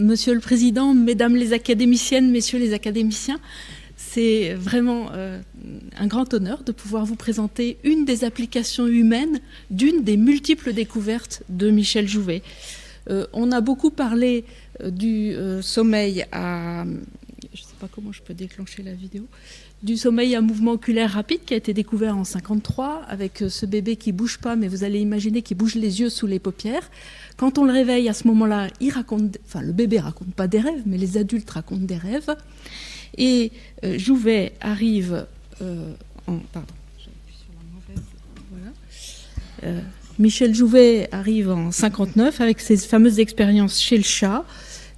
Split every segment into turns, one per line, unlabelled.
Monsieur le Président, Mesdames les académiciennes, Messieurs les académiciens, c'est vraiment un grand honneur de pouvoir vous présenter une des applications humaines d'une des multiples découvertes de Michel Jouvet. On a beaucoup parlé du sommeil à... Je ne sais pas comment je peux déclencher la vidéo. Du sommeil à mouvement oculaire rapide qui a été découvert en 1953 avec ce bébé qui ne bouge pas, mais vous allez imaginer qu'il bouge les yeux sous les paupières. Quand on le réveille, à ce moment-là, le bébé raconte pas des rêves, mais les adultes racontent des rêves. Et Jouvet arrive Michel Jouvet arrive en 1959 avec ses fameuses expériences chez le chat.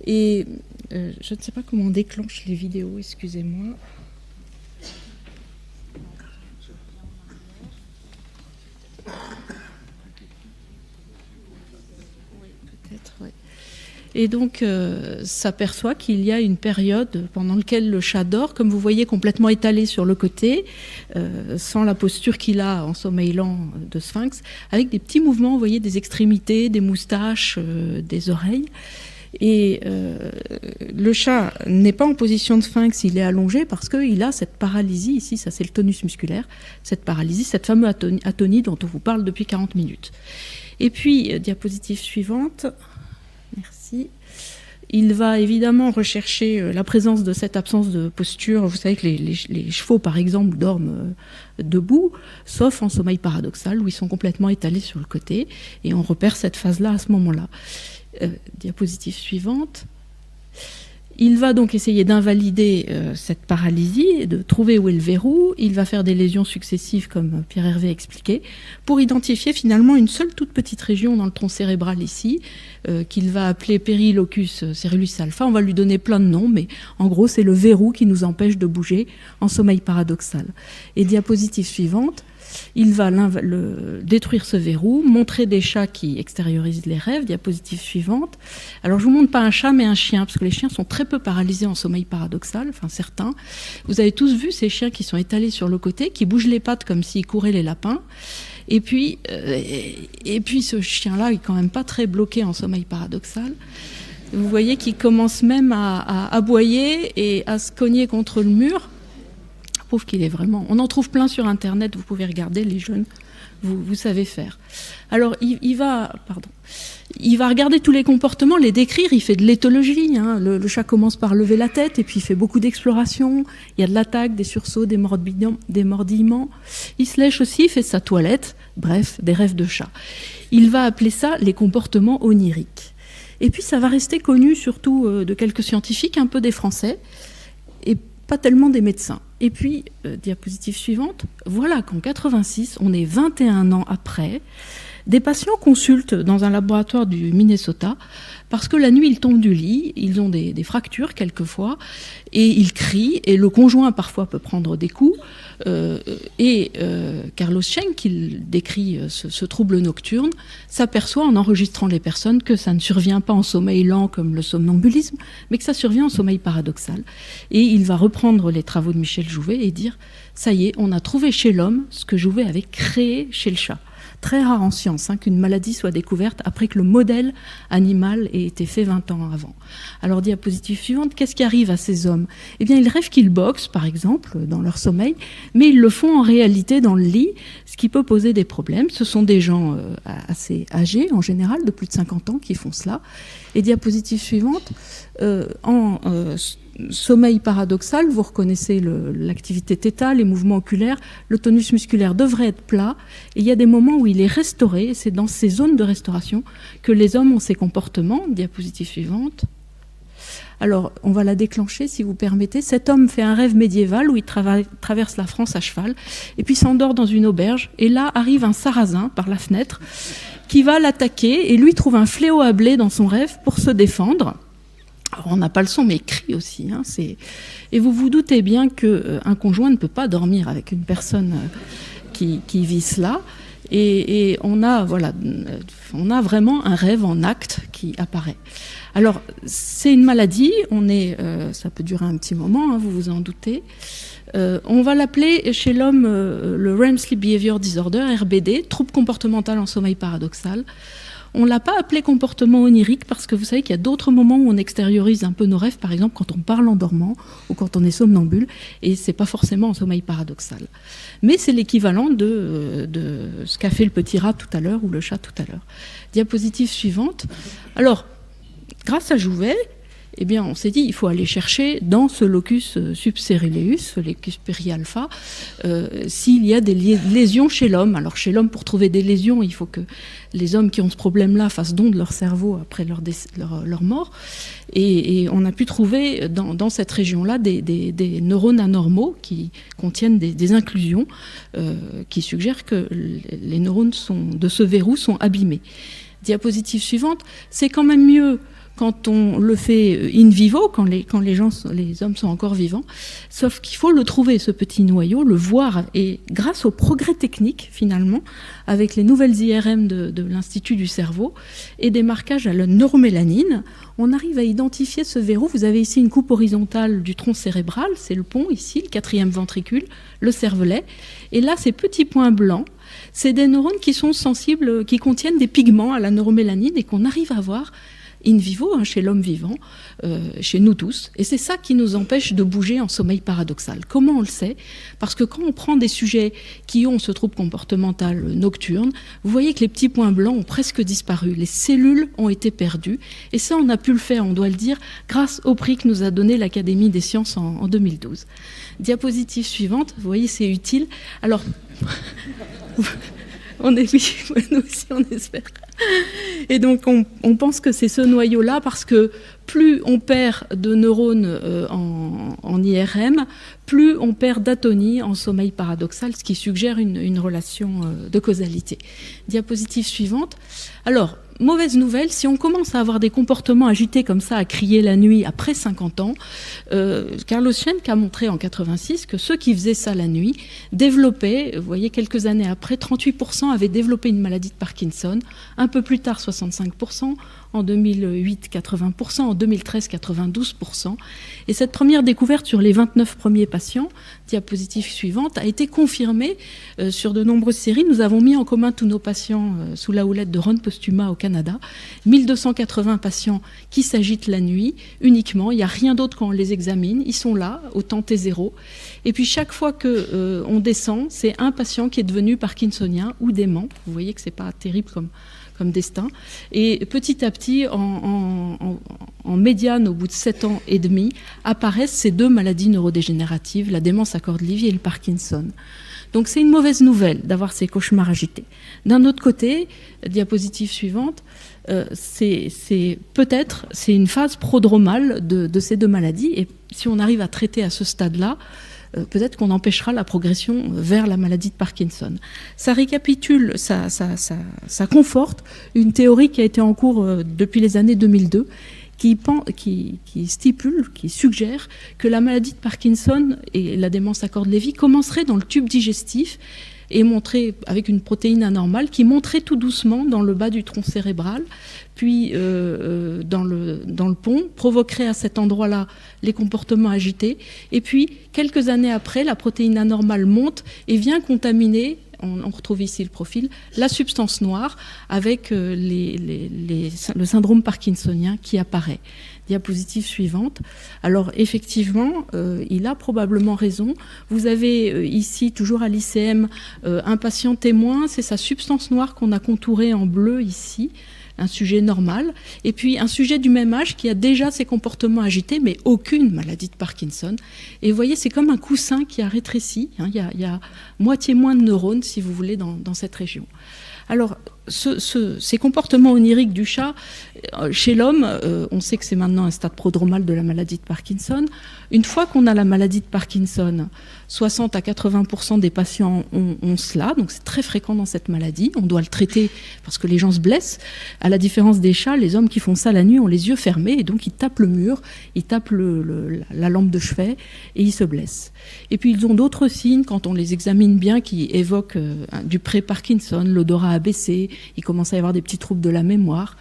Et je ne sais pas comment on déclenche les vidéos, excusez-moi. Et donc, s'aperçoit qu'il y a une période pendant laquelle le chat dort, comme vous voyez, complètement étalé sur le côté, sans la posture qu'il a en sommeil lent de sphinx, avec des petits mouvements, vous voyez, des extrémités, des moustaches, des oreilles. Et le chat n'est pas en position de sphinx, il est allongé parce qu'il a cette paralysie, ici, ça c'est le tonus musculaire, cette paralysie, cette fameuse atonie dont on vous parle depuis 40 minutes. Et puis, diapositive suivante... Merci. Il va évidemment rechercher la présence de cette absence de posture. Vous savez que les chevaux, par exemple, dorment debout, sauf en sommeil paradoxal, où ils sont complètement étalés sur le côté. Et on repère cette phase-là à ce moment-là. Diapositive suivante. Il va donc essayer d'invalider cette paralysie, de trouver où est le verrou. Il va faire des lésions successives, comme Pierre Hervé a expliqué, pour identifier finalement une seule toute petite région dans le tronc cérébral ici, qu'il va appeler périlocus cérulus alpha. On va lui donner plein de noms, mais en gros, c'est le verrou qui nous empêche de bouger en sommeil paradoxal. Et diapositive suivante. Il va détruire ce verrou, montrer des chats qui extériorisent les rêves. Diapositive suivante. Alors, je ne vous montre pas un chat, mais un chien, parce que les chiens sont très peu paralysés en sommeil paradoxal, enfin certains. Vous avez tous vu ces chiens qui sont étalés sur le côté, qui bougent les pattes comme s'ils couraient les lapins. Et puis ce chien-là, il n'est quand même pas très bloqué en sommeil paradoxal. Vous voyez qu'il commence même à aboyer et à se cogner contre le mur. Prouve qu'il est vraiment... On en trouve plein sur Internet, vous pouvez regarder, les jeunes, vous savez faire. Alors, il va regarder tous les comportements, les décrire, il fait de l'éthologie. Hein. Le chat commence par lever la tête et puis il fait beaucoup d'exploration. Il y a de l'attaque, des sursauts, des mordillements. Il se lèche aussi, il fait sa toilette. Bref, des rêves de chat. Il va appeler ça les comportements oniriques. Et puis, ça va rester connu surtout de quelques scientifiques, un peu des Français, et pas tellement des médecins. Et puis, diapositive suivante, voilà qu'en 86, on est 21 ans après, des patients consultent dans un laboratoire du Minnesota parce que la nuit, ils tombent du lit, ils ont des fractures quelquefois, et ils crient, et le conjoint parfois peut prendre des coups. Carlos Schenk, qui décrit ce trouble nocturne, s'aperçoit en enregistrant les personnes que ça ne survient pas en sommeil lent comme le somnambulisme, mais que ça survient en sommeil paradoxal. Et il va reprendre les travaux de Michel Jouvet et dire « ça y est, on a trouvé chez l'homme ce que Jouvet avait créé chez le chat ». Très rare en science qu'une maladie soit découverte après que le modèle animal ait été fait 20 ans avant. Alors, diapositive suivante, qu'est-ce qui arrive à ces hommes ? Eh bien, ils rêvent qu'ils boxent, par exemple, dans leur sommeil, mais ils le font en réalité dans le lit, ce qui peut poser des problèmes. Ce sont des gens assez âgés, en général, de plus de 50 ans, qui font cela. Et diapositive suivante, sommeil paradoxal, vous reconnaissez l'activité θ, les mouvements oculaires, le tonus musculaire devrait être plat, et il y a des moments où il est restauré, et c'est dans ces zones de restauration que les hommes ont ces comportements. Diapositive suivante. Alors, on va la déclencher, si vous permettez. Cet homme fait un rêve médiéval où il traverse la France à cheval, et puis s'endort dans une auberge, et là arrive un sarrasin par la fenêtre, qui va l'attaquer, et lui trouve un fléau à blé dans son rêve pour se défendre. Alors, on n'a pas le son, mais il crie aussi. Hein, et vous vous doutez bien qu'un conjoint ne peut pas dormir avec une personne qui vit cela. Et on a vraiment un rêve en acte qui apparaît. Alors, c'est une maladie. Ça peut durer un petit moment, hein, vous vous en doutez. On va l'appeler chez l'homme le REM Sleep Behavior Disorder, RBD, trouble comportemental en sommeil paradoxal. On ne l'a pas appelé comportement onirique parce que vous savez qu'il y a d'autres moments où on extériorise un peu nos rêves, par exemple quand on parle en dormant ou quand on est somnambule, et c'est pas forcément en sommeil paradoxal. Mais c'est l'équivalent de ce qu'a fait le petit rat tout à l'heure ou le chat tout à l'heure. Diapositive suivante. Alors, grâce à Jouvet, eh bien, on s'est dit il faut aller chercher dans ce locus subcéréleus, ce locus périalpha, s'il y a des lésions chez l'homme. Alors chez l'homme, pour trouver des lésions, il faut que les hommes qui ont ce problème-là fassent don de leur cerveau après leur mort. Et on a pu trouver dans cette région-là des neurones anormaux qui contiennent des inclusions qui suggèrent que les neurones de ce verrou sont abîmés. Diapositive suivante, c'est quand même mieux quand on le fait in vivo, quand les hommes sont encore vivants, sauf qu'il faut le trouver, ce petit noyau, le voir, et grâce au progrès technique, finalement, avec les nouvelles IRM de l'Institut du cerveau et des marquages à la neuromélanine, on arrive à identifier ce verrou. Vous avez ici une coupe horizontale du tronc cérébral, c'est le pont ici, le 4e ventricule, le cervelet, et là, ces petits points blancs, c'est des neurones qui sont sensibles, qui contiennent des pigments à la neuromélanine et qu'on arrive à voir in vivo, chez l'homme vivant, chez nous tous. Et c'est ça qui nous empêche de bouger en sommeil paradoxal. Comment on le sait? Parce que quand on prend des sujets qui ont ce trouble comportemental nocturne, vous voyez que les petits points blancs ont presque disparu. Les cellules ont été perdues. Et ça, on a pu le faire, on doit le dire, grâce au prix que nous a donné l'Académie des sciences en 2012. Diapositive suivante, vous voyez, c'est utile. Alors, nous aussi, on espère. Et donc, on pense que c'est ce noyau-là parce que plus on perd de neurones en IRM, plus on perd d'atonie en sommeil paradoxal, ce qui suggère une relation de causalité. Diapositive suivante. Alors, mauvaise nouvelle, si on commence à avoir des comportements agités comme ça, à crier la nuit après 50 ans, Carlos Schenck a montré en 86 que ceux qui faisaient ça la nuit développaient, vous voyez, quelques années après, 38% avaient développé une maladie de Parkinson, un peu plus tard 65%, en 2008 80%, en 2013 92%. Et cette première découverte sur les 29 premiers patients, diapositive suivante, a été confirmée sur de nombreuses séries. Nous avons mis en commun tous nos patients sous la houlette de Ron Postuma au Canada. 1280 patients qui s'agitent la nuit uniquement. Il n'y a rien d'autre quand on les examine. Ils sont là, au temps T0. Et puis chaque fois qu'on descend, c'est un patient qui est devenu parkinsonien ou dément. Vous voyez que ce n'est pas terrible comme destin. Et petit à petit, en médiane, au bout de 7 ans et demi, apparaissent ces deux maladies neurodégénératives, la démence à cordes Levy et le Parkinson. Donc c'est une mauvaise nouvelle d'avoir ces cauchemars agités. D'un autre côté, diapositive suivante, c'est une phase prodromale de ces deux maladies. Et si on arrive à traiter à ce stade-là, peut-être qu'on empêchera la progression vers la maladie de Parkinson. Ça récapitule, ça conforte une théorie qui a été en cours depuis les années 2002, qui stipule, qui suggère que la maladie de Parkinson et la démence à cordes Levy commenceraient dans le tube digestif et montrer avec une protéine anormale qui monterait tout doucement dans le bas du tronc cérébral, puis dans le pont, provoquerait à cet endroit-là les comportements agités. Et puis, quelques années après, la protéine anormale monte et vient contaminer, on retrouve ici le profil, la substance noire avec le syndrome parkinsonien qui apparaît. Diapositive suivante. Alors effectivement, il a probablement raison. Vous avez ici, toujours à l'ICM, un patient témoin, c'est sa substance noire qu'on a contourée en bleu ici, un sujet normal, et puis un sujet du même âge qui a déjà ses comportements agités, mais aucune maladie de Parkinson. Et vous voyez, c'est comme un coussin qui a rétréci, hein, il y a moitié moins de neurones, si vous voulez, dans cette région. Alors, ces comportements oniriques du chat, chez l'homme, on sait que c'est maintenant un stade prodromal de la maladie de Parkinson. Une fois qu'on a la maladie de Parkinson, 60 à 80% des patients ont cela, donc c'est très fréquent dans cette maladie. On doit le traiter parce que les gens se blessent. À la différence des chats, les hommes qui font ça la nuit ont les yeux fermés et donc ils tapent le mur, ils tapent la lampe de chevet et ils se blessent. Et puis ils ont d'autres signes quand on les examine bien qui évoquent du pré-Parkinson, l'odorat abaissé, il commence à y avoir des petits troubles de la mémoire.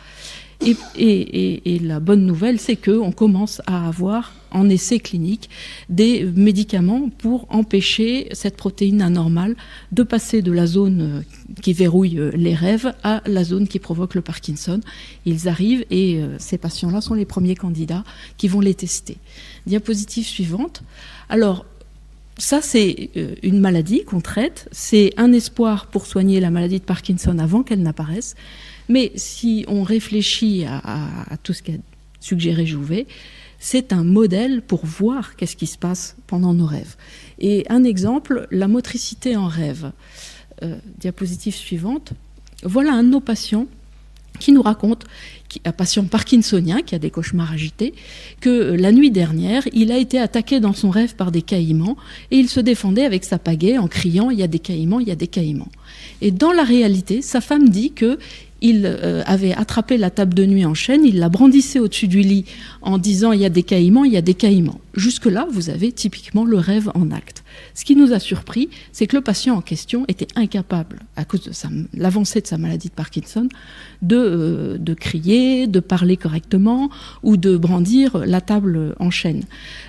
Et la bonne nouvelle, c'est qu'on commence à avoir en essai clinique des médicaments pour empêcher cette protéine anormale de passer de la zone qui verrouille les rêves à la zone qui provoque le Parkinson. Ils arrivent et ces patients-là sont les premiers candidats qui vont les tester. Diapositive suivante. Alors, ça, c'est une maladie qu'on traite. C'est un espoir pour soigner la maladie de Parkinson avant qu'elle n'apparaisse. Mais si on réfléchit à tout ce qu'a suggéré Jouvet, c'est un modèle pour voir qu'est-ce qui se passe pendant nos rêves. Et un exemple, la motricité en rêve. Diapositive suivante. Voilà un de nos patients qui nous raconte, un patient parkinsonien qui a des cauchemars agités, que la nuit dernière, il a été attaqué dans son rêve par des caïmans et il se défendait avec sa pagaie en criant « il y a des caïmans, il y a des caïmans ». Et dans la réalité, sa femme dit qu'il avait attrapé la table de nuit en chaîne, il la brandissait au-dessus du lit en disant « il y a des caïmans, il y a des caïmans ». Jusque-là, vous avez typiquement le rêve en acte. Ce qui nous a surpris, c'est que le patient en question était incapable, à cause de l'avancée de sa maladie de Parkinson, de crier, de parler correctement ou de brandir la table en chaîne.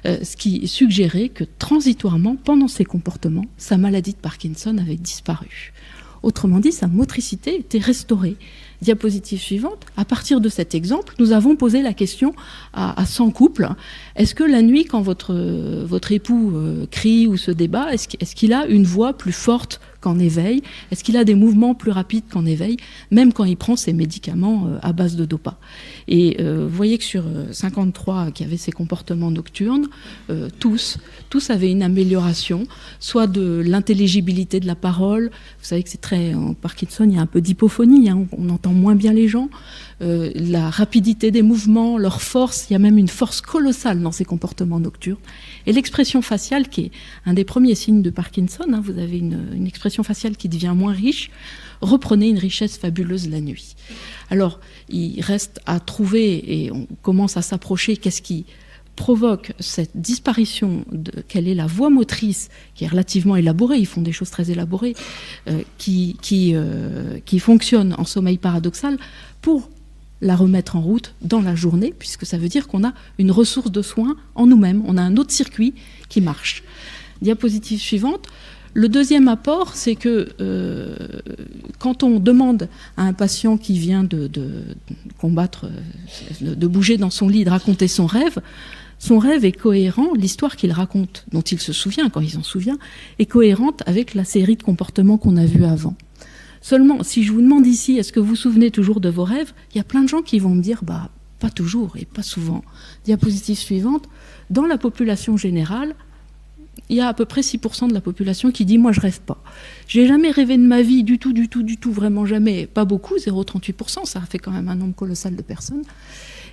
Ce qui suggérait que transitoirement, pendant ces comportements, sa maladie de Parkinson avait disparu. Autrement dit, sa motricité était restaurée. Diapositive suivante. À partir de cet exemple, nous avons posé la question à 100 couples. Est-ce que la nuit, quand votre époux crie ou se débat, est-ce qu'il a une voix plus forte qu'en éveil? Est-ce qu'il a des mouvements plus rapides qu'en éveil, même quand il prend ses médicaments à base de dopa? Et vous voyez que sur 53 qui avaient ces comportements nocturnes, tous avaient une amélioration, soit de l'intelligibilité de la parole. Vous savez que c'est très... En Parkinson, il y a un peu d'hypophonie, hein, on entend moins bien les gens. La rapidité des mouvements, leur force, il y a même une force colossale dans ces comportements nocturnes. Et l'expression faciale, qui est un des premiers signes de Parkinson, hein, vous avez une expression faciale qui devient moins riche, reprenez une richesse fabuleuse la nuit. Alors, il reste à trouver, et on commence à s'approcher, qu'est-ce qui provoque cette disparition quelle est la voie motrice, qui est relativement élaborée, ils font des choses très élaborées, qui fonctionne en sommeil paradoxal, pour la remettre en route dans la journée, puisque ça veut dire qu'on a une ressource de soins en nous-mêmes, on a un autre circuit qui marche. Diapositive suivante. Le deuxième apport, c'est que quand on demande à un patient qui vient de combattre, de bouger dans son lit, de raconter son rêve est cohérent, l'histoire qu'il raconte, dont il se souvient, quand il s'en souvient, est cohérente avec la série de comportements qu'on a vus avant. Seulement, si je vous demande ici, est-ce que vous vous souvenez toujours de vos rêves? Il y a plein de gens qui vont me dire, pas toujours et pas souvent. Diapositive suivante. Dans la population générale, il y a à peu près 6% de la population qui dit « moi je rêve pas ». J'ai jamais rêvé de ma vie, du tout, vraiment jamais. Pas beaucoup, 0,38%, ça fait quand même un nombre colossal de personnes.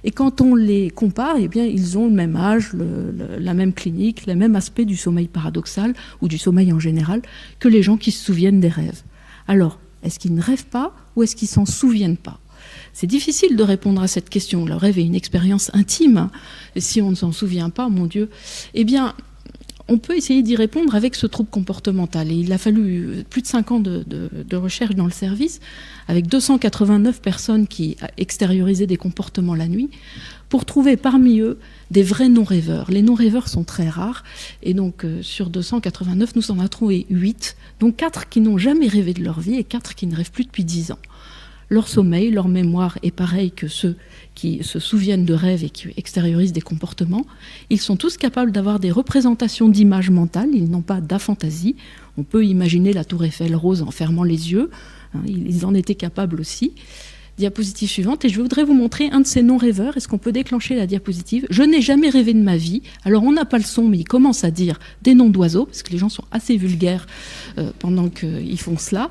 Et quand on les compare, eh bien, ils ont le même âge, la même clinique, le même aspect du sommeil paradoxal ou du sommeil en général que les gens qui se souviennent des rêves. Alors, est-ce qu'ils ne rêvent pas ou est-ce qu'ils s'en souviennent pas? C'est difficile de répondre à cette question. Le rêve est une expérience intime. Et si on ne s'en souvient pas, mon Dieu, eh bien, on peut essayer d'y répondre avec ce trouble comportemental. Et il a fallu plus de 5 ans de recherche dans le service, avec 289 personnes qui extériorisaient des comportements la nuit, pour trouver parmi eux des vrais non-rêveurs. Les non-rêveurs sont très rares, et donc sur 289, nous en avons trouvé 8, donc 4 qui n'ont jamais rêvé de leur vie et 4 qui ne rêvent plus depuis 10 ans. Leur sommeil, leur mémoire est pareil que ceux qui se souviennent de rêves et qui extériorisent des comportements. Ils sont tous capables d'avoir des représentations d'images mentales, ils n'ont pas d'aphantasie. On peut imaginer la tour Eiffel rose en fermant les yeux, hein, ils en étaient capables aussi. Diapositive suivante, et je voudrais vous montrer un de ces non-rêveurs. Est-ce qu'on peut déclencher la diapositive? Je n'ai jamais rêvé de ma vie. Alors on n'a pas le son, mais il commence à dire des noms d'oiseaux, parce que les gens sont assez vulgaires pendant qu'ils font cela.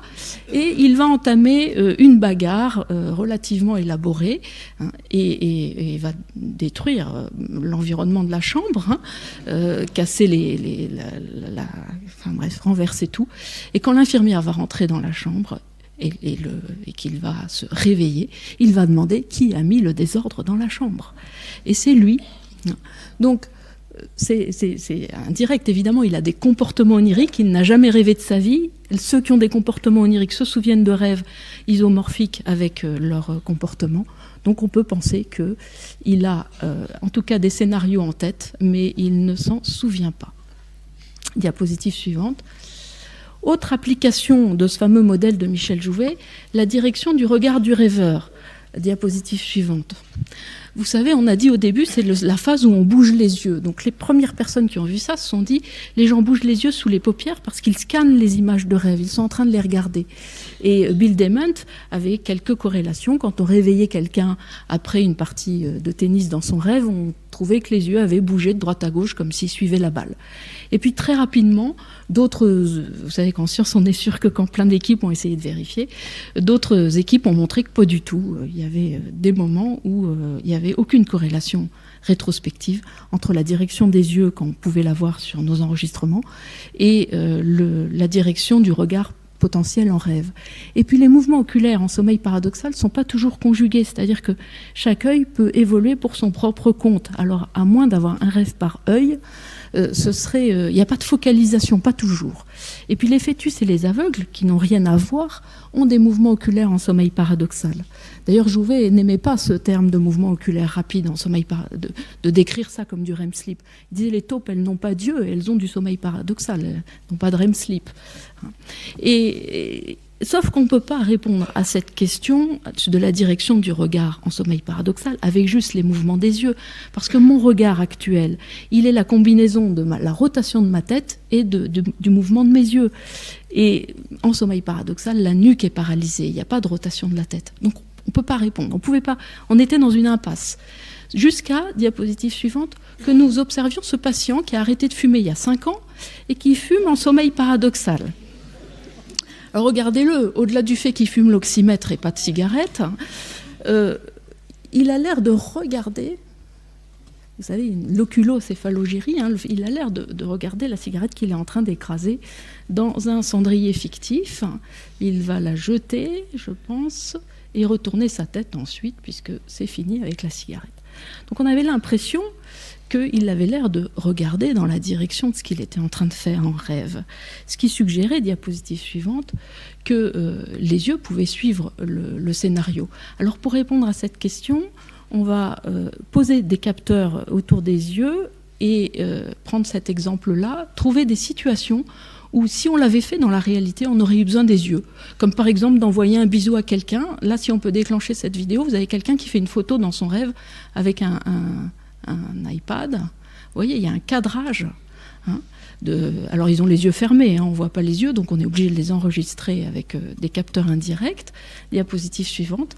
Et il va entamer une bagarre relativement élaborée, hein, et va détruire l'environnement de la chambre, hein, casser enfin bref, renverser tout. Et quand l'infirmière va rentrer dans la chambre, et qu'il va se réveiller, il va demander qui a mis le désordre dans la chambre. Et c'est lui. Donc, c'est indirect, évidemment, il a des comportements oniriques, il n'a jamais rêvé de sa vie. Ceux qui ont des comportements oniriques se souviennent de rêves isomorphiques avec leurs comportements. Donc on peut penser qu'il a en tout cas des scénarios en tête, mais il ne s'en souvient pas. Diapositive suivante. Autre application de ce fameux modèle de Michel Jouvet, la direction du regard du rêveur. Diapositive suivante. Vous savez, on a dit au début, c'est la phase où on bouge les yeux. Donc les premières personnes qui ont vu ça se sont dit, les gens bougent les yeux sous les paupières parce qu'ils scannent les images de rêve, ils sont en train de les regarder. Et Bill Dement avait quelques corrélations. Quand on réveillait quelqu'un après une partie de tennis dans son rêve, on trouvait que les yeux avaient bougé de droite à gauche comme s'ils suivaient la balle. Et puis très rapidement, d'autres, vous savez qu'en science on est sûr que quand plein d'équipes ont essayé de vérifier, d'autres équipes ont montré que pas du tout. Il y avait des moments où il n'y avait aucune corrélation rétrospective entre la direction des yeux, quand on pouvait la voir sur nos enregistrements, et la direction du regard potentiel en rêve. Et puis les mouvements oculaires en sommeil paradoxal ne sont pas toujours conjugués, c'est-à-dire que chaque œil peut évoluer pour son propre compte. Alors à moins d'avoir un rêve par œil, il n'y a pas de focalisation, pas toujours. Et puis les fœtus et les aveugles, qui n'ont rien à voir, ont des mouvements oculaires en sommeil paradoxal. D'ailleurs, Jouvet n'aimait pas ce terme de mouvement oculaire rapide en sommeil de décrire ça comme du REM sleep. Il disait les taupes, elles n'ont pas d'yeux, elles ont du sommeil paradoxal, elles n'ont pas de REM sleep. Sauf qu'on ne peut pas répondre à cette question de la direction du regard en sommeil paradoxal avec juste les mouvements des yeux. Parce que mon regard actuel, il est la combinaison de la rotation de ma tête et du mouvement de mes yeux. Et en sommeil paradoxal, la nuque est paralysée, il n'y a pas de rotation de la tête. Donc on ne peut pas répondre, on était dans une impasse. Jusqu'à, diapositive suivante, que nous observions ce patient qui a arrêté de fumer il y a 5 ans et qui fume en sommeil paradoxal. Alors regardez-le, au-delà du fait qu'il fume l'oxymètre et pas de cigarette, il a l'air de regarder, vous savez, l'oculocéphalogérie, il a l'air de regarder la cigarette qu'il est en train d'écraser dans un cendrier fictif. Il va la jeter, je pense, et retourner sa tête ensuite, puisque c'est fini avec la cigarette. Donc on avait l'impression qu'il avait l'air de regarder dans la direction de ce qu'il était en train de faire en rêve. Ce qui suggérait, diapositive suivante, que les yeux pouvaient suivre le scénario. Alors pour répondre à cette question, on va poser des capteurs autour des yeux et prendre cet exemple-là, trouver des situations où si on l'avait fait dans la réalité, on aurait eu besoin des yeux. Comme par exemple d'envoyer un bisou à quelqu'un. Là, si on peut déclencher cette vidéo, vous avez quelqu'un qui fait une photo dans son rêve avec un iPad. Vous voyez, il y a un cadrage. Alors, ils ont les yeux fermés, on ne voit pas les yeux, donc on est obligé de les enregistrer avec des capteurs indirects. Diapositive suivante.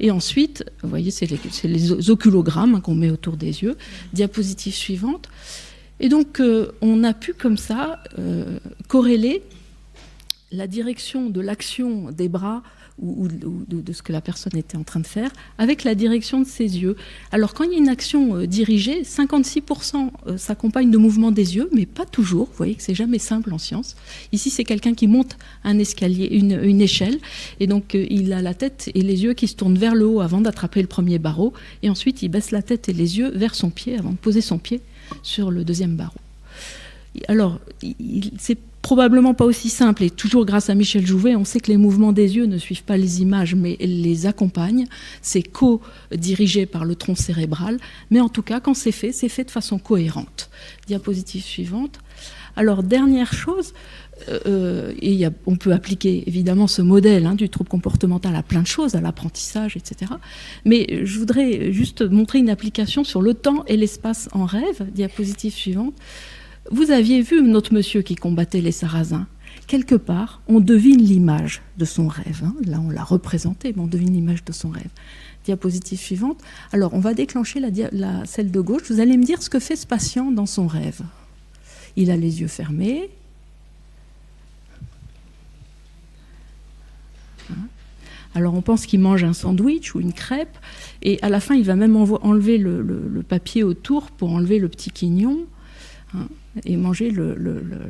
Et ensuite, vous voyez, c'est les oculogrammes qu'on met autour des yeux. Diapositive suivante. Et donc, on a pu comme ça corréler la direction de l'action des bras ou de ce que la personne était en train de faire avec la direction de ses yeux. Alors, quand il y a une action dirigée, 56% s'accompagne de mouvements des yeux, mais pas toujours. Vous voyez que c'est jamais simple en science. Ici, c'est quelqu'un qui monte un escalier, une échelle, et donc il a la tête et les yeux qui se tournent vers le haut avant d'attraper le premier barreau, et ensuite il baisse la tête et les yeux vers son pied avant de poser son pied sur le deuxième barreau. Alors, c'est probablement pas aussi simple, et toujours grâce à Michel Jouvet, on sait que les mouvements des yeux ne suivent pas les images, mais les accompagnent. C'est co-dirigé par le tronc cérébral, mais en tout cas, quand c'est fait de façon cohérente. Diapositive suivante. Alors, dernière chose, on peut appliquer évidemment ce modèle du trouble comportemental à plein de choses, à l'apprentissage, etc. Mais je voudrais juste montrer une application sur le temps et l'espace en rêve. Diapositive suivante. Vous aviez vu notre monsieur qui combattait les Sarrasins. Quelque part, on devine l'image de son rêve. Là, on l'a représenté, mais on devine l'image de son rêve. Diapositive suivante. Alors, on va déclencher celle de gauche. Vous allez me dire ce que fait ce patient dans son rêve. Il a les yeux fermés. Alors, on pense qu'il mange un sandwich ou une crêpe. Et à la fin, il va même enlever le papier autour pour enlever le petit quignon. Et manger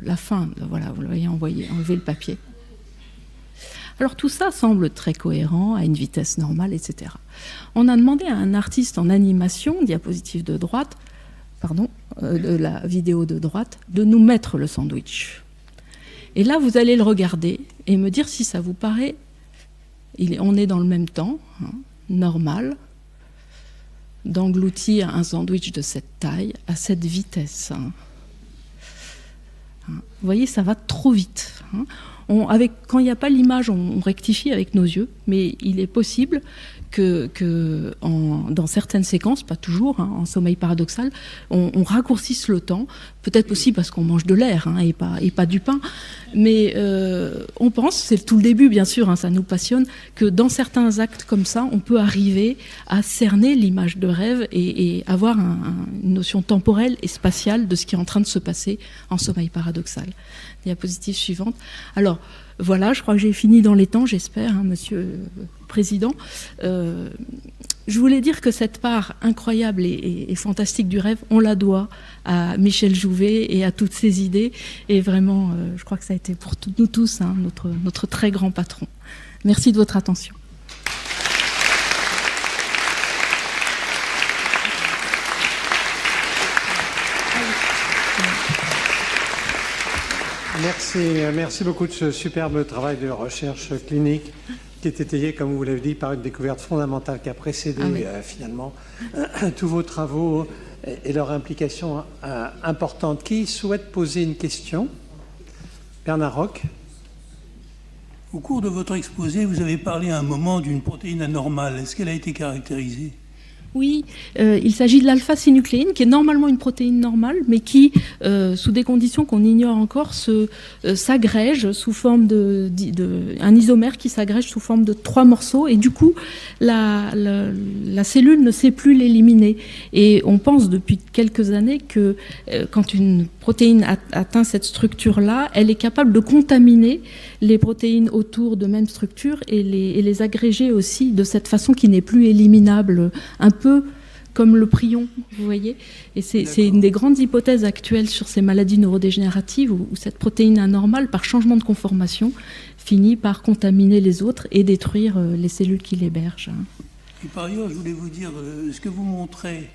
la fin. Voilà, vous le voyez, enlever le papier. Alors tout ça semble très cohérent, à une vitesse normale, etc. On a demandé à un artiste en animation, diapositive de droite, de la vidéo de droite, de nous mettre le sandwich. Et là, vous allez le regarder et me dire si ça vous paraît, on est dans le même temps, normal, d'engloutir un sandwich de cette taille à cette vitesse. Vous voyez, ça va trop vite. Quand il n'y a pas l'image, on rectifie avec nos yeux, mais il est possible que dans certaines séquences, pas toujours, en sommeil paradoxal, on raccourcisse le temps, peut-être aussi parce qu'on mange de l'air et pas du pain, mais on pense, c'est tout le début bien sûr, ça nous passionne, que dans certains actes comme ça, on peut arriver à cerner l'image de rêve et avoir une notion temporelle et spatiale de ce qui est en train de se passer en sommeil paradoxal. Diapositive suivante. Alors, voilà, je crois que j'ai fini dans les temps, j'espère, Monsieur le Président. Je voulais dire que cette part incroyable et fantastique du rêve, on la doit à Michel Jouvet et à toutes ses idées. Et vraiment, je crois que ça a été pour nous tous notre très grand patron. Merci de votre attention.
Merci beaucoup de ce superbe travail de recherche clinique qui est étayé, comme vous l'avez dit, par une découverte fondamentale qui a précédé finalement tous vos travaux et leur implication importante. Qui souhaite poser une question? Bernard Roch.
Au cours de votre exposé, vous avez parlé à un moment d'une protéine anormale. Est-ce qu'elle a été caractérisée ?
Oui, il s'agit de l'alpha-synucléine, qui est normalement une protéine normale, mais qui, sous des conditions qu'on ignore encore, s'agrège sous forme un isomère qui s'agrège sous forme de 3 morceaux, et du coup, la cellule ne sait plus l'éliminer. Et on pense depuis quelques années que quand une protéine atteint cette structure-là, elle est capable de contaminer les protéines autour de même structure et les agréger aussi de cette façon qui n'est plus éliminable, un peu comme le prion, vous voyez. Et c'est une des grandes hypothèses actuelles sur ces maladies neurodégénératives où cette protéine anormale, par changement de conformation, finit par contaminer les autres et détruire les cellules qui l'hébergent.
Et par ailleurs, je voulais vous dire, ce que vous montrez,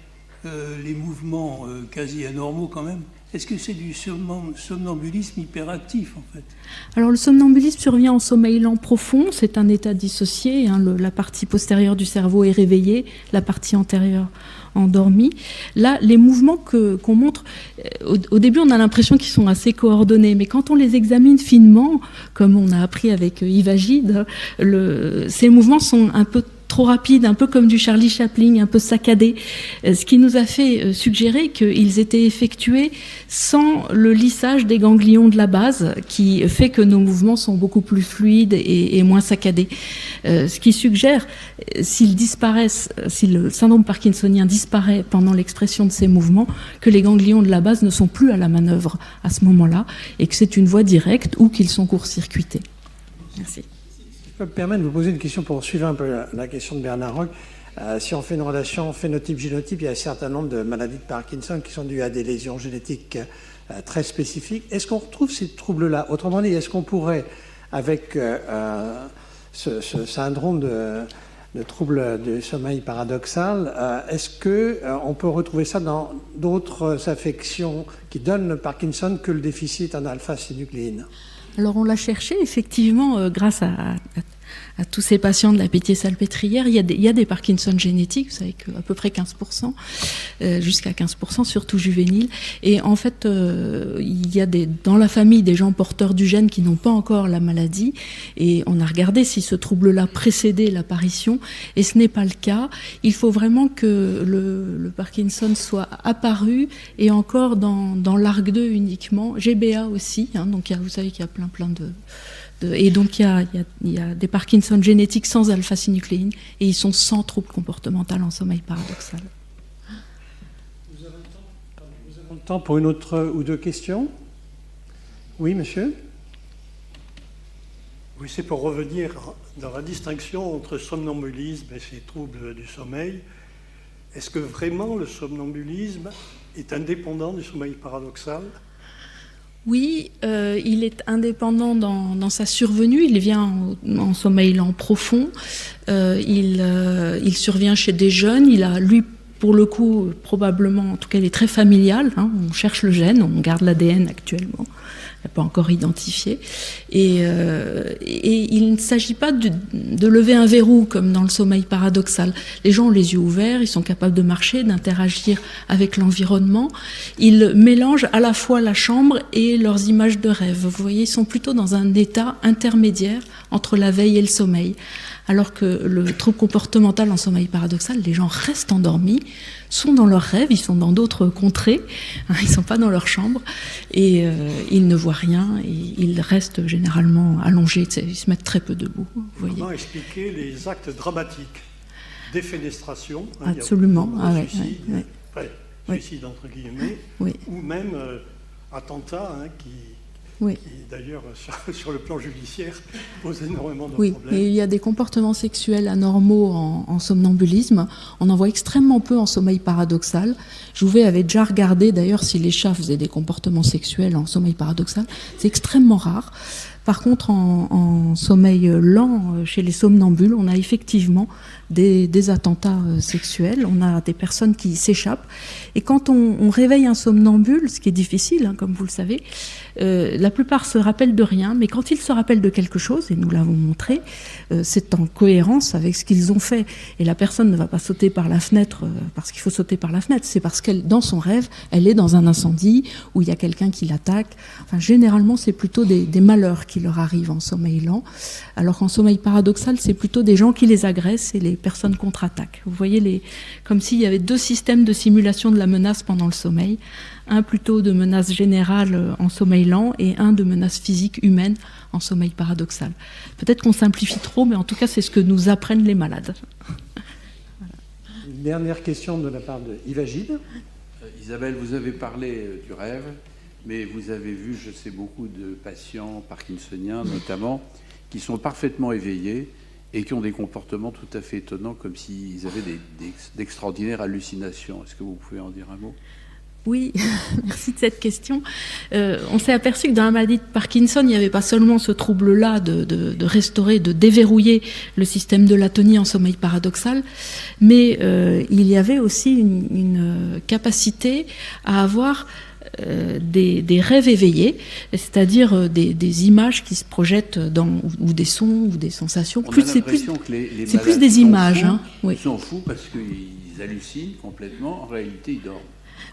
les mouvements quasi anormaux quand même, est-ce que c'est du somnambulisme hyperactif, en fait?
Alors, le somnambulisme survient en sommeil lent profond. C'est un état dissocié. La partie postérieure du cerveau est réveillée, la partie antérieure endormie. Là, les mouvements qu'on montre, au début, on a l'impression qu'ils sont assez coordonnés. Mais quand on les examine finement, comme on a appris avec Yves Agide, ces mouvements sont un peu trop rapide, un peu comme du Charlie Chaplin, un peu saccadé, ce qui nous a fait suggérer qu'ils étaient effectués sans le lissage des ganglions de la base, qui fait que nos mouvements sont beaucoup plus fluides et moins saccadés. Ce qui suggère, s'ils disparaissent, si le syndrome parkinsonien disparaît pendant l'expression de ces mouvements, que les ganglions de la base ne sont plus à la manœuvre à ce moment-là, et que c'est une voie directe ou qu'ils sont court-circuités. Merci.
Je peux me permettre de vous poser une question pour suivre un peu la question de Bernard Roch. Si on fait une relation phénotype-génotype, il y a un certain nombre de maladies de Parkinson qui sont dues à des lésions génétiques très spécifiques. Est-ce qu'on retrouve ces troubles-là? Autrement dit, est-ce qu'on pourrait, avec ce syndrome de trouble du sommeil paradoxal, est-ce qu'on peut retrouver ça dans d'autres affections qui donnent le Parkinson que le déficit en alpha-synucléine?
Alors on l'a cherché, effectivement, grâce à tous ces patients de la Pitié-Salpêtrière. Il y a des Parkinson génétiques, vous savez qu'à peu près 15%, jusqu'à 15%, surtout juvéniles. Et en fait, il y a dans la famille des gens porteurs du gène qui n'ont pas encore la maladie. Et on a regardé si ce trouble-là précédait l'apparition. Et ce n'est pas le cas. Il faut vraiment que le Parkinson soit apparu et encore dans l'ARC2 uniquement. GBA aussi. Donc vous savez qu'il y a plein de... Et donc, il y a des Parkinson génétiques sans alpha-synucléine et ils sont sans trouble comportemental en sommeil paradoxal.
Nous avons le temps pour une autre ou deux questions. Oui, monsieur?
Oui, c'est pour revenir dans la distinction entre somnambulisme et ces troubles du sommeil. Est-ce que vraiment le somnambulisme est indépendant du sommeil paradoxal ?
Oui, il est indépendant dans sa survenue. Il vient en sommeil lent profond. Il survient chez des jeunes. Il a, lui, pour le coup, probablement, en tout cas, elle est très familiale. Hein, on cherche le gène, on garde l'ADN actuellement. Elle n'est pas encore identifiée. Et il ne s'agit pas de lever un verrou comme dans le sommeil paradoxal. Les gens ont les yeux ouverts, ils sont capables de marcher, d'interagir avec l'environnement. Ils mélangent à la fois la chambre et leurs images de rêve. Vous voyez, ils sont plutôt dans un état intermédiaire entre la veille et le sommeil. Alors que le trouble comportemental en sommeil paradoxal, les gens restent endormis, sont dans leurs rêves, ils sont dans d'autres contrées, hein, ils ne sont pas dans leur chambre, et ils ne voient rien, et ils restent généralement allongés, ils se mettent très peu debout. Vous voyez.
Comment expliquer les actes dramatiques? Défenestration,
absolument,
suicide entre guillemets, ou même attentat qui d'ailleurs sur le plan judiciaire pose énormément de problèmes.
Et il y a des comportements sexuels anormaux en somnambulisme. On en voit extrêmement peu en sommeil paradoxal. Jouvet avait déjà regardé d'ailleurs si les chats faisaient des comportements sexuels en sommeil paradoxal. C'est extrêmement rare. Par contre, en sommeil lent, chez les somnambules, on a effectivement des attentats sexuels, on a des personnes qui s'échappent. Et quand on réveille un somnambule, ce qui est difficile, hein, comme vous le savez, la plupart se rappellent de rien, mais quand ils se rappellent de quelque chose, et nous l'avons montré, c'est en cohérence avec ce qu'ils ont fait. Et la personne ne va pas sauter par la fenêtre parce qu'il faut sauter par la fenêtre, c'est parce qu'elle, dans son rêve, elle est dans un incendie où il y a quelqu'un qui l'attaque. Enfin, généralement, c'est plutôt des malheurs qui leur arrivent en sommeil lent, alors qu'en sommeil paradoxal, c'est plutôt des gens qui les agressent et les personnes contre-attaquent. Vous voyez, comme s'il y avait deux systèmes de simulation de la menace pendant le sommeil, un plutôt de menace générale en sommeil lent et un de menace physique humaine en sommeil paradoxal. Peut-être qu'on simplifie trop, mais en tout cas, c'est ce que nous apprennent les malades.
Voilà. Une dernière question de la part de Yves Gide.
Isabelle, vous avez parlé du rêve, mais vous avez vu, je sais, beaucoup de patients parkinsoniens, notamment, qui sont parfaitement éveillés et qui ont des comportements tout à fait étonnants, comme s'ils avaient d'extraordinaires hallucinations. Est-ce que vous pouvez en dire un mot ?
Oui, merci de cette question. On s'est aperçu que dans la maladie de Parkinson, il n'y avait pas seulement ce trouble-là de restaurer, de déverrouiller le système de l'atonie en sommeil paradoxal, mais il y avait aussi une capacité à avoir des rêves éveillés, c'est-à-dire des images qui se projettent ou des sons ou des sensations. C'est plus des images.
Ils sont fous parce qu'ils hallucinent complètement. En réalité, ils dorment.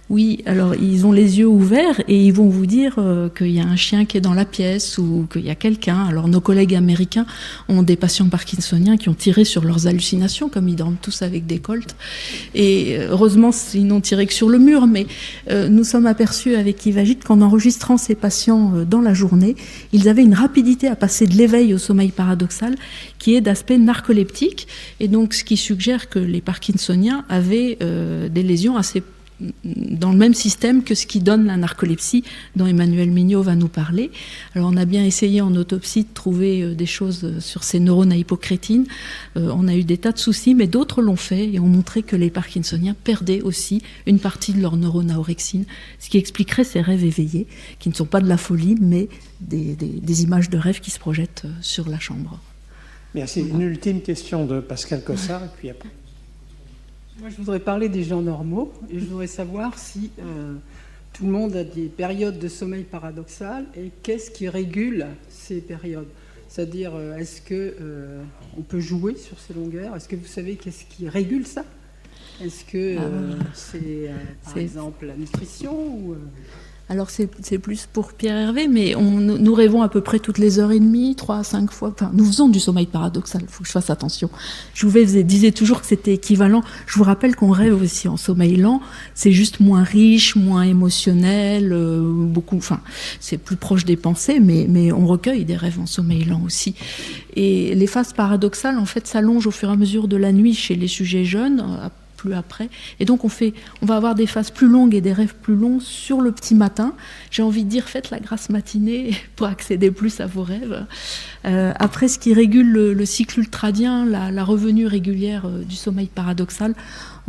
Oui, alors ils ont les yeux ouverts et ils vont vous dire qu'il y a un chien qui est dans la pièce ou qu'il y a quelqu'un. Alors nos collègues américains ont des patients parkinsoniens qui ont tiré sur leurs hallucinations, comme ils dorment tous avec des colts. Et heureusement, ils n'ont tiré que sur le mur, mais nous sommes aperçus avec Yves Gide qu'en enregistrant ces patients dans la journée, ils avaient une rapidité à passer de l'éveil au sommeil paradoxal qui est d'aspect narcoleptique. Et donc ce qui suggère que les parkinsoniens avaient des lésions assez dans le même système que ce qui donne la narcolepsie, dont Emmanuel Mignot va nous parler. Alors on a bien essayé en autopsie de trouver des choses sur ces neurones à hypocrétine. On a eu des tas de soucis, mais d'autres l'ont fait et ont montré que les parkinsoniens perdaient aussi une partie de leurs neurones à orexine, ce qui expliquerait ces rêves éveillés, qui ne sont pas de la folie, mais des images de rêves qui se projettent sur la chambre.
Merci. Une ultime question de Pascal Cossard, et puis après.
Moi, je voudrais parler des gens normaux et je voudrais savoir si tout le monde a des périodes de sommeil paradoxal et qu'est-ce qui régule ces périodes. C'est-à-dire, est-ce qu'on peut jouer sur ces longueurs? Est-ce que vous savez qu'est-ce qui régule ça? Est-ce que c'est, par exemple, la nutrition ou
Alors c'est plus pour Pierre Hervé, mais nous rêvons à peu près toutes les heures et demie, 3 à 5 fois. Enfin, nous faisons du sommeil paradoxal, il faut que je fasse attention. Jouvet disait toujours que c'était équivalent. Je vous rappelle qu'on rêve aussi en sommeil lent, c'est juste moins riche, moins émotionnel, c'est plus proche des pensées, mais on recueille des rêves en sommeil lent aussi. Et les phases paradoxales, en fait, s'allongent au fur et à mesure de la nuit chez les sujets jeunes, plus après. Et donc on va avoir des phases plus longues et des rêves plus longs sur le petit matin. J'ai envie de dire, faites la grasse matinée pour accéder plus à vos rêves. Après, ce qui régule le cycle ultradien, la revenue régulière du sommeil paradoxal,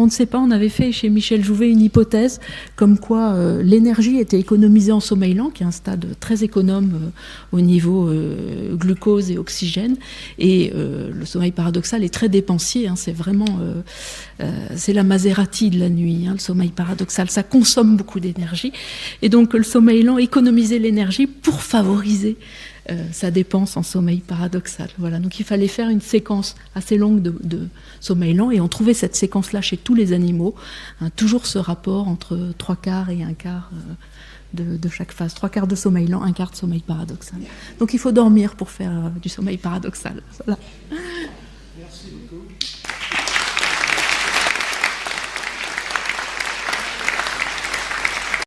On ne sait pas, on avait fait chez Michel Jouvet une hypothèse comme quoi l'énergie était économisée en sommeil lent, qui est un stade très économe au niveau glucose et oxygène, et le sommeil paradoxal est très dépensier, hein, c'est vraiment c'est la Maserati de la nuit, hein, le sommeil paradoxal, ça consomme beaucoup d'énergie, et donc le sommeil lent économisait l'énergie pour favoriser sa dépense en sommeil paradoxal. Voilà. Donc il fallait faire une séquence assez longue de sommeil lent, et on trouvait cette séquence-là chez tous les animaux, hein, toujours ce rapport entre 3/4 et 1/4 de chaque phase. 3/4 de sommeil lent, 1/4 de sommeil paradoxal. Donc il faut dormir pour faire du sommeil paradoxal. Voilà.